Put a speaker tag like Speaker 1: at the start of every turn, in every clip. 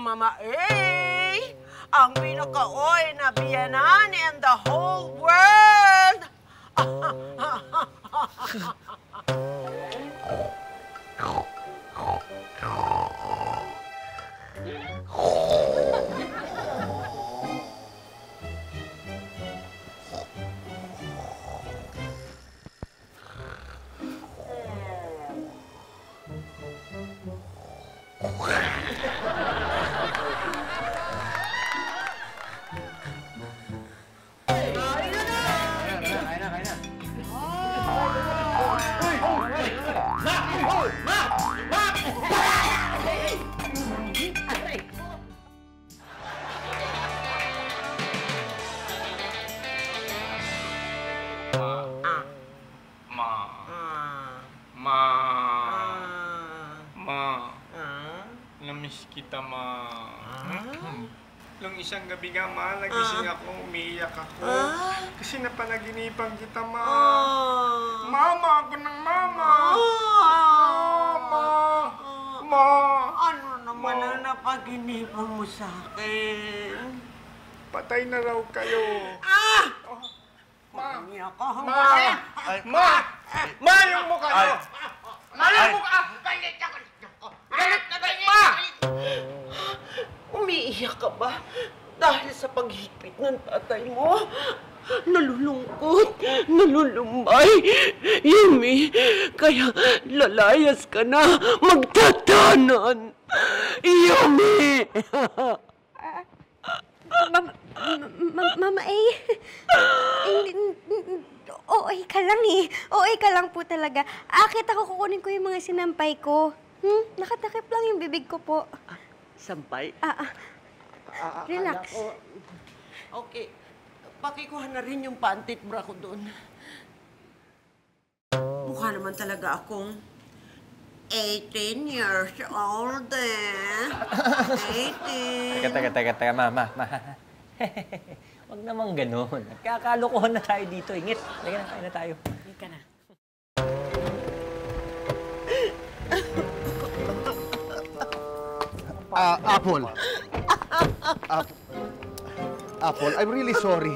Speaker 1: Mama A, ang pinaka-oy na biyanan in the whole world.
Speaker 2: Namiss kita, Ma. Nung isang gabi nga, Ma, nagising ako, umiiyak ako. Kasi napanaginipan kita, Ma. Mama ako ng mama. Ma.
Speaker 1: Ano naman ang napaginipan mo sa akin?
Speaker 2: Patay na raw kayo. Ma. Ma. Ma, yung mukha nyo. Ma, yung mukha. Galit ako. Galit na galit. Ma.
Speaker 1: Umiiyak ka ba? Dahil sa paghigpit ng tatay mo? Nalulungkot, nalulumbay. Yumi, kaya lalayas ka na, magtatanan. Yumi!
Speaker 3: Mama A, OA ka lang eh. OA ka lang po talaga. Akit ako, kukunin ko yung mga sinampay ko. Nakatakip lang yung bibig ko po.
Speaker 1: Sampay?
Speaker 3: Relax.
Speaker 1: Okay. Pakikuha na rin yung pantit bra ko doon. Mukha naman talaga akong 18 years old eh. 18.
Speaker 4: Teka, Ma. Huwag namang ganun. Nagkakalokohan na tayo dito. Ingit. Teka na, kain na tayo.
Speaker 1: Teka na.
Speaker 5: Apple, I'm really sorry.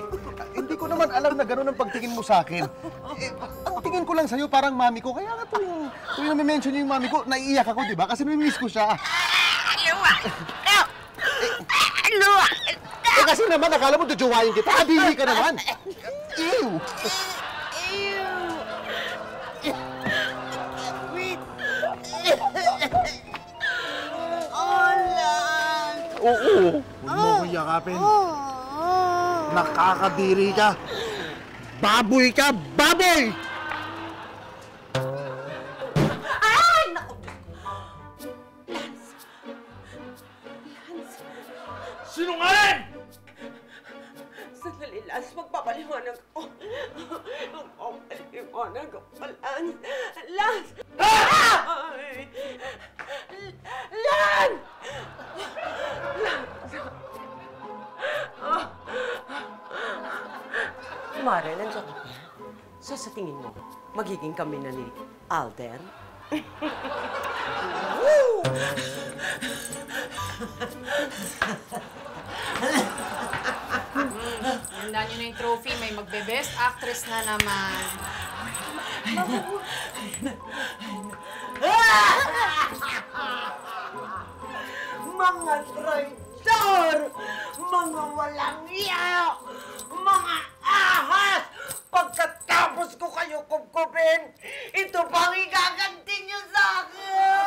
Speaker 5: Hindi ko naman alam na gano'n ang pagtingin mo sa akin. Ang tingin ko lang sa'yo parang mami ko. Kaya nga tuwing nami-mention niyo yung mami ko, naiiyak ako, di ba? Kasi nami-miss ko siya. Kasi naman, akala mo dujuwain kita. Kadili ka naman. Ew!
Speaker 1: Wait. Olan!
Speaker 5: Oo. Huwag mo ko yakapin. Nakakadiri ka. Baboy ka! Baboy!
Speaker 1: Ay! Naku!
Speaker 2: Sinungaling!
Speaker 1: Sandali, Lance. Magpapaliwanag ako. Magpapaliwanag ako, Lance. Lance! Ay! Lance! Mare, nandiyan ka pa. So, sa tingin mo, magiging kami na ni Alden?
Speaker 6: Handa nyo na yung trophy. May magbe-best actress na naman.
Speaker 1: Mga traidor! Mga walang iya! Mga ahas! Pagkatapos ko kayo kubkubin, ito pang igaganti niyo sa akin!